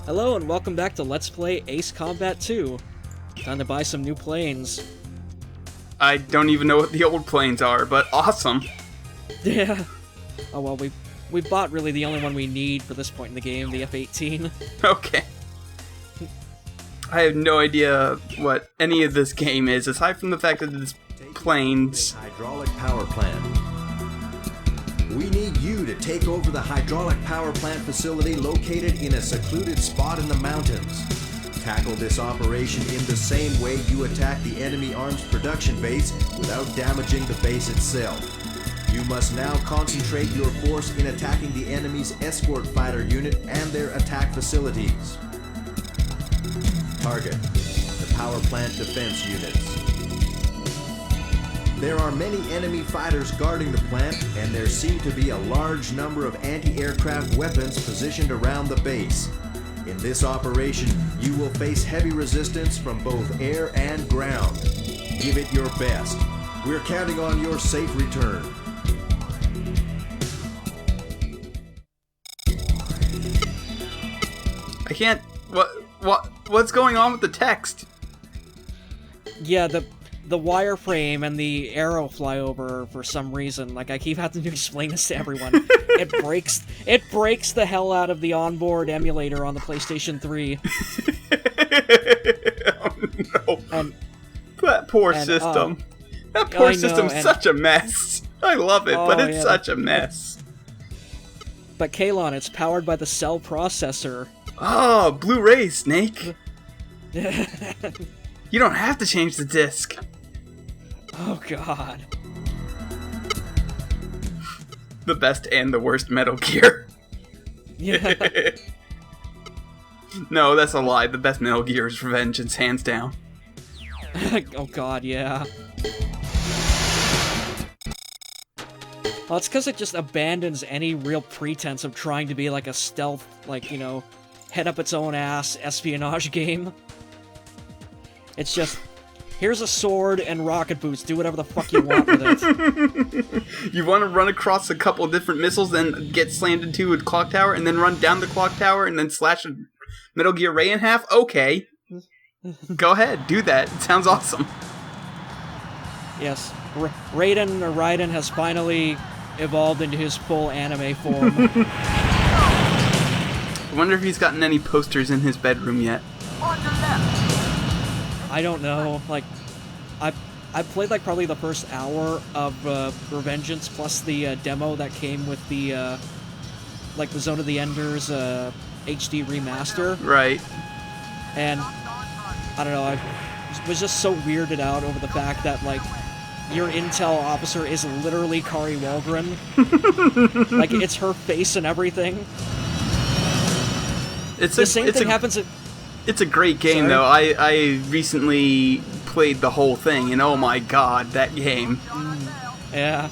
Hello and welcome back to Let's Play Ace Combat 2. Time to buy some new planes. I don't even know what the old planes are, but awesome. Yeah. Oh well, we bought really the only one we need for this point in the game, the F-18. Okay. I have no idea what any of this game is, aside from the fact that it's planes. Hydraulic power plant. We need you to take over the hydraulic power plant facility located in a secluded spot in the mountains. Tackle this operation in the same way you attack the enemy arms production base without damaging the base itself. You must now concentrate your force in attacking the enemy's escort fighter unit and their attack facilities. Target: the power plant defense units. There are many enemy fighters guarding the plant, and there seem to be a large number of anti-aircraft weapons positioned around the base. In this operation, you will face heavy resistance from both air and ground. Give it your best. We're counting on your safe return. I can't... What's going on with the text? Yeah, the wireframe and the arrow flyover for some reason. Like, I keep having to explain this to everyone. It breaks the hell out of the onboard emulator on the PlayStation 3. Oh no. That poor system. That poor system's such a mess. I love it, but it's such a mess. But Kalon, it's powered by the cell processor. Oh, Blu-ray, Snake. You don't have to change the disc. Oh, God. The best and the worst Metal Gear. Yeah. No, that's a lie. The best Metal Gear is Revengeance, hands down. Oh, God, yeah. Well, it's because it just abandons any real pretense of trying to be like a stealth, like, you know, head up its own ass espionage game. It's just, here's a sword and rocket boots, do whatever the fuck you want with it. You want to run across a couple of different missiles, then get slammed into a clock tower, and then run down the clock tower, and then slash a Metal Gear Ray in half? Okay. Go ahead, do that. It sounds awesome. Yes, Raiden has finally evolved into his full anime form. I wonder if he's gotten any posters in his bedroom yet. I don't know. Like, I played like probably the first hour of Revengeance plus the demo that came with the like the Zone of the Enders HD remaster. Right. And I don't know. I was just so weirded out over the fact that like your intel officer is literally Kari Walgren. Like, it's her face and everything. The same thing happens at... It's a great game, though. I recently played the whole thing, and oh my god, that game. Yeah.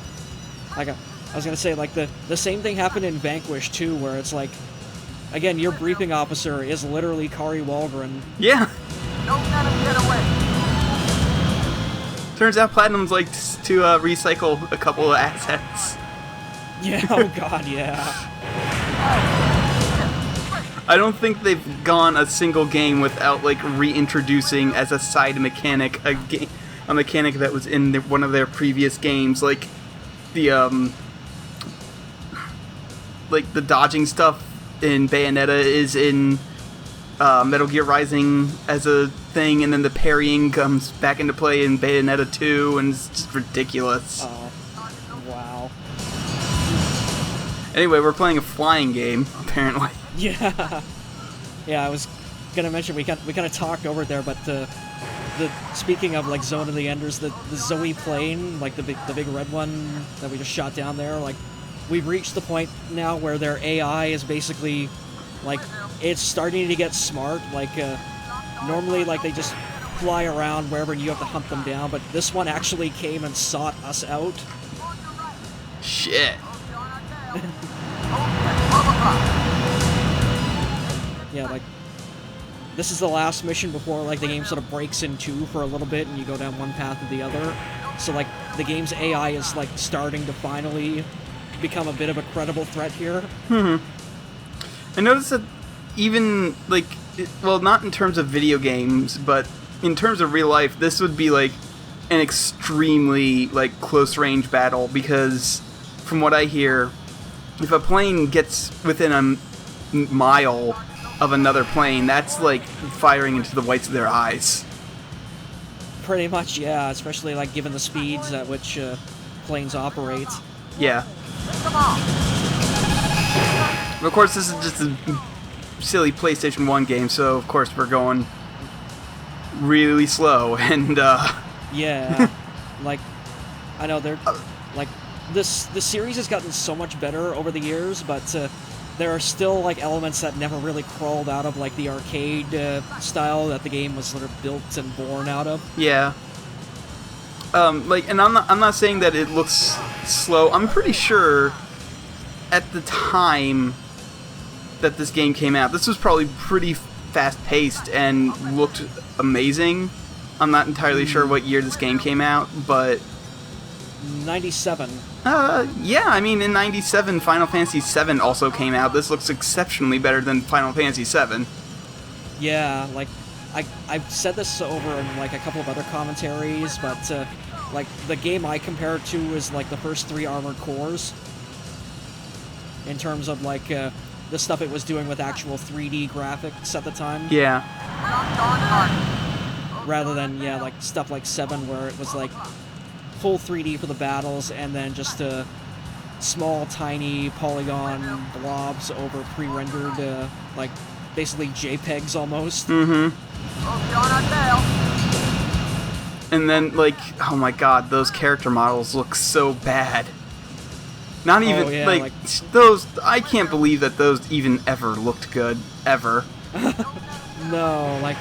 Like, I was gonna say, like, the same thing happened in Vanquish, too, where it's like, again, your briefing officer is literally Kari Walgren. Yeah. Don't let him get away. Turns out Platinum's like to recycle a couple of assets. Yeah, oh god, yeah. I don't think they've gone a single game without like reintroducing as a side mechanic a mechanic that was in one of their previous games, like the dodging stuff in Bayonetta is in Metal Gear Rising as a thing, and then the parrying comes back into play in Bayonetta 2, and it's just ridiculous. Oh, wow. Anyway, we're playing a flying game, apparently. Yeah. Yeah, I was gonna mention, we kind of talked over there, but the speaking of, like, Zone of the Enders, the Zoe plane, like the big red one that we just shot down there, like, we've reached the point now where their AI is basically, like, it's starting to get smart. Like, normally, like, they just fly around wherever and you have to hunt them down, but this one actually came and sought us out. Shit. Yeah, like, this is the last mission before, like, the game sort of breaks in two for a little bit and you go down one path or the other. So, like, the game's AI is, like, starting to finally become a bit of a credible threat here. I noticed that even like, well, not in terms of video games, but in terms of real life, this would be like an extremely like close range battle, because from what I hear, if a plane gets within a mile of another plane, that's like firing into the whites of their eyes. Pretty much, yeah. Especially like given the speeds at which planes operate. Yeah. But of course, this is just a silly PlayStation 1 game, so of course we're going really slow, and Yeah, like, I know they're, like, the series has gotten so much better over the years, but there are still, like, elements that never really crawled out of, like, the arcade style that the game was sort of built and born out of. yeah. Like, and I'm not saying that it looks slow. I'm pretty sure at the time that this game came out, this was probably pretty fast-paced and looked amazing. I'm not entirely sure what year this game came out, but 97. yeah, I mean, in 97, Final Fantasy VII also came out. This looks exceptionally better than Final Fantasy VII. Yeah, like, I've said this over in, like, a couple of other commentaries, but, like, the game I compare it to is, like, the first 3 Armored Cores. In terms of, like, the stuff it was doing with actual 3D graphics at the time. Yeah. Rather than, yeah, like, stuff like 7 where it was, like, full 3D for the battles, and then just small, tiny polygon blobs over pre-rendered, like, basically JPEGs almost. Mm-hmm. And then, like, oh my god, those character models look so bad. Not even, yeah, like, those, I can't believe that those even ever looked good, ever. No, like,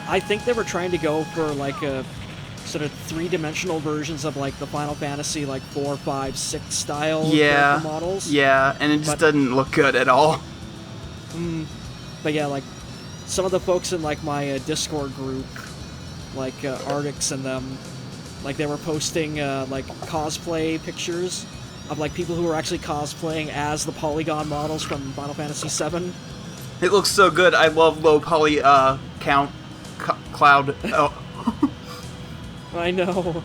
I think they were trying to go for, like, a sort of 3-dimensional versions of, like, the Final Fantasy, like, 4, 5, 6 style character models. Yeah, and it just doesn't look good at all. But yeah, like, some of the folks in, like, my Discord group, like, Artix and them, like, they were posting, like, cosplay pictures of, like, people who were actually cosplaying as the polygon models from Final Fantasy VII. It looks so good. I love low poly, count, cloud. Oh. I know.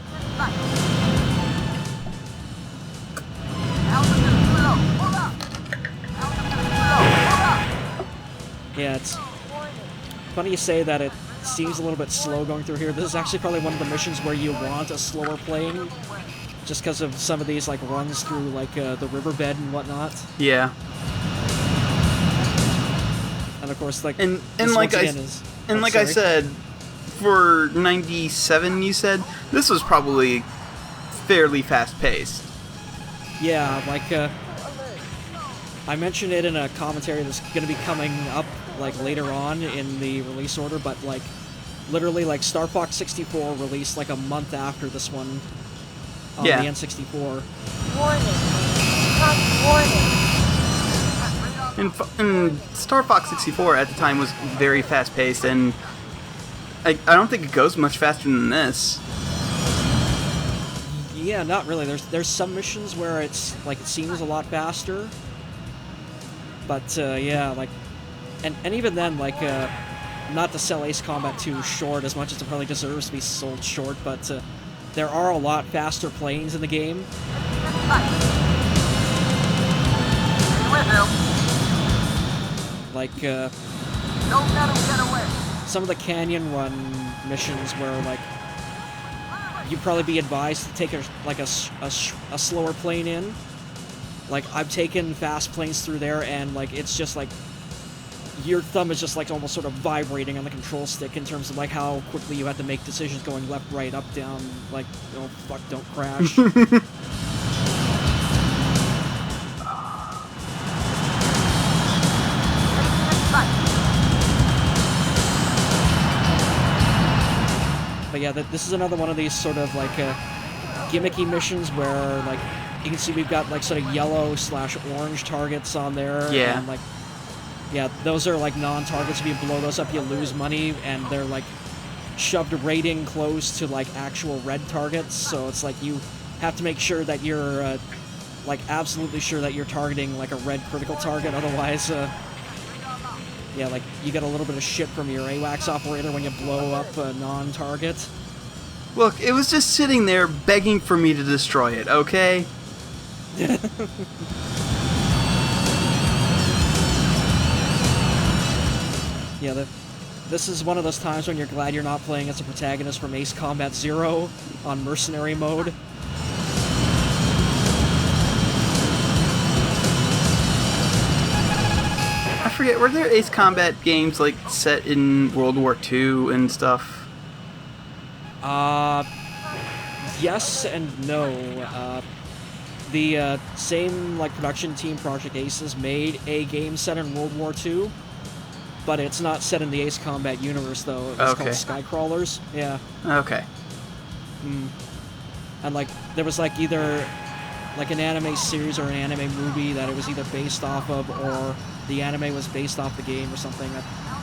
Yeah, it's funny you say that. It seems a little bit slow going through here. This is actually probably one of the missions where you want a slower plane, just because of some of these, like, runs through, like, the riverbed and whatnot. Yeah. And of course, like, and like I said, for 97, you said this was probably fairly fast-paced. Yeah, like, I mentioned it in a commentary that's going to be coming up, like, later on in the release order, but, like, literally, like, Star Fox 64 released, like, a month after this one on the N64. Warning. And Star Fox 64 at the time was very fast-paced, and I don't think it goes much faster than this. Yeah, not really. There's some missions where it's, like, it seems a lot faster. But, yeah, like, and even then, like, not to sell Ace Combat 2 short as much as it probably deserves to be sold short, but there are a lot faster planes in the game. Like, some of the Canyon Run missions where, like, you'd probably be advised to take a slower plane in. Like, I've taken fast planes through there, and, like, it's just, like, your thumb is just, like, almost sort of vibrating on the control stick in terms of, like, how quickly you have to make decisions going left, right, up, down, like, oh, fuck, don't crash. But yeah, this is another one of these sort of, like, gimmicky missions where, like, you can see we've got, like, sort of yellow/orange targets on there. Yeah. And, like, yeah, those are, like, non-targets. If you blow those up, you lose money, and they're, like, shoved right in close to, like, actual red targets. So it's like you have to make sure that you're, like, absolutely sure that you're targeting, like, a red critical target. Otherwise, Yeah, like, you get a little bit of shit from your AWACS operator when you blow up a non-target. Look, it was just sitting there begging for me to destroy it, okay? Yeah, this is one of those times when you're glad you're not playing as a protagonist from Ace Combat Zero on Mercenary mode. I forget, were there Ace Combat games, like, set in World War II and stuff? Yes and no. The same, like, production team, Project Aces, made a game set in World War II, but it's not set in the Ace Combat universe, though. It was called Skycrawlers. Yeah. Okay. And, like, there was, like, either, like, an anime series or an anime movie that it was either based off of, or the anime was based off the game or something.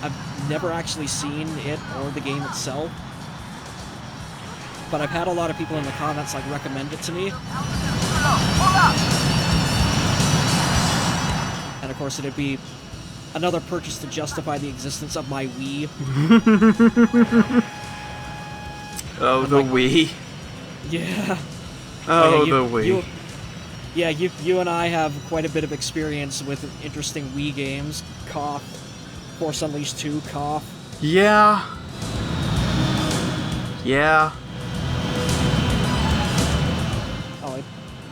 I've never actually seen it or the game itself, but I've had a lot of people in the comments, like, recommend it to me. And, of course, it'd be another purchase to justify the existence of my Wii. Oh, and, the like, Wii. Yeah. Oh, yeah, the Wii. You and I have quite a bit of experience with interesting Wii games. Cough. Force Unleashed 2, cough. Yeah. Yeah. Oh,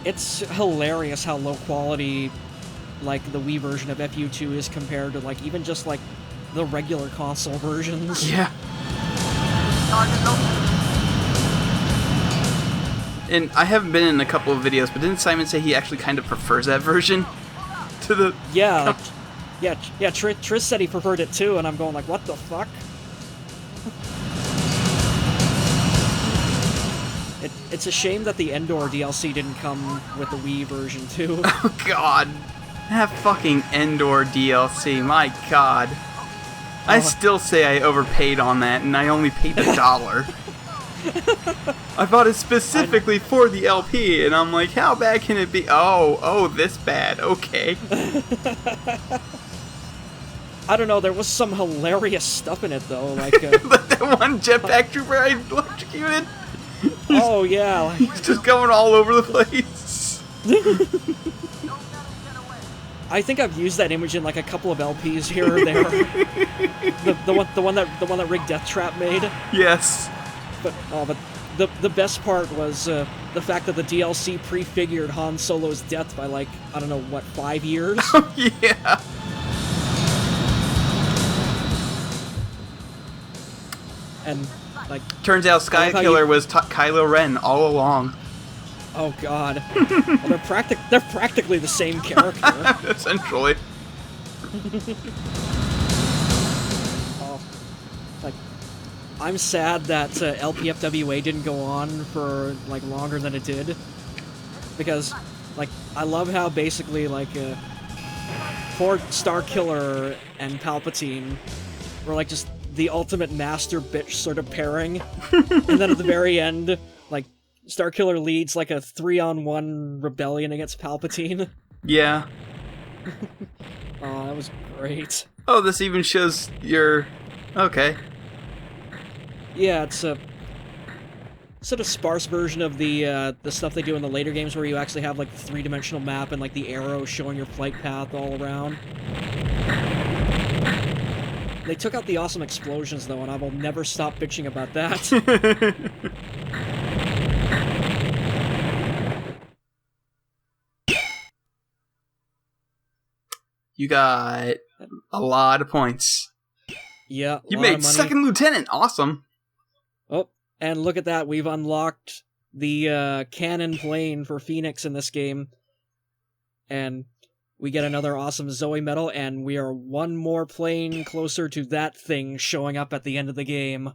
it's hilarious how low quality, like, the Wii version of FU2 is compared to, like, even just, like, the regular console versions. Yeah. And I haven't been in a couple of videos, but didn't Simon say he actually kind of prefers that version to the... Yeah. Triss said he preferred it too, and I'm going like, what the fuck? It's a shame that the Endor DLC didn't come with the Wii version too. Oh god. That fucking Endor DLC, my god. I still say I overpaid on that, and I only paid $1. I bought it specifically for the LP, and I'm like, how bad can it be? Oh, this bad, okay. I don't know, there was some hilarious stuff in it though, like... Like that one jetpack trooper I electrocuted? Oh yeah, like... He's just going all over the place. I think I've used that image in like a couple of LPs here or there. the one that Rig Death Trap made. Yes. But the best part was the fact that the DLC prefigured Han Solo's death by, like, I don't know, what, 5 years? Oh, yeah. And, like... Turns out Skykiller was Kylo Ren all along. Oh, God. Well, they're practically the same character. Essentially. Like... I'm sad that LPFWA didn't go on for, like, longer than it did. Because, like, I love how basically, like, poor Starkiller and Palpatine were, like, just the ultimate master bitch sort of pairing. And then at the very end, like, Starkiller leads, like, a 3-on-1 rebellion against Palpatine. Yeah. Oh, that was great. Oh, this even shows your... Okay. Yeah, it's a sort of sparse version of the stuff they do in the later games where you actually have, like, the three-dimensional map and, like, the arrow showing your flight path all around. They took out the awesome explosions, though, and I will never stop bitching about that. You got a lot of points. Yeah, You made second lieutenant. Awesome. Oh, and look at that. We've unlocked the cannon plane for Phoenix in this game. And we get another awesome Zoe medal, and we are one more plane closer to that thing showing up at the end of the game.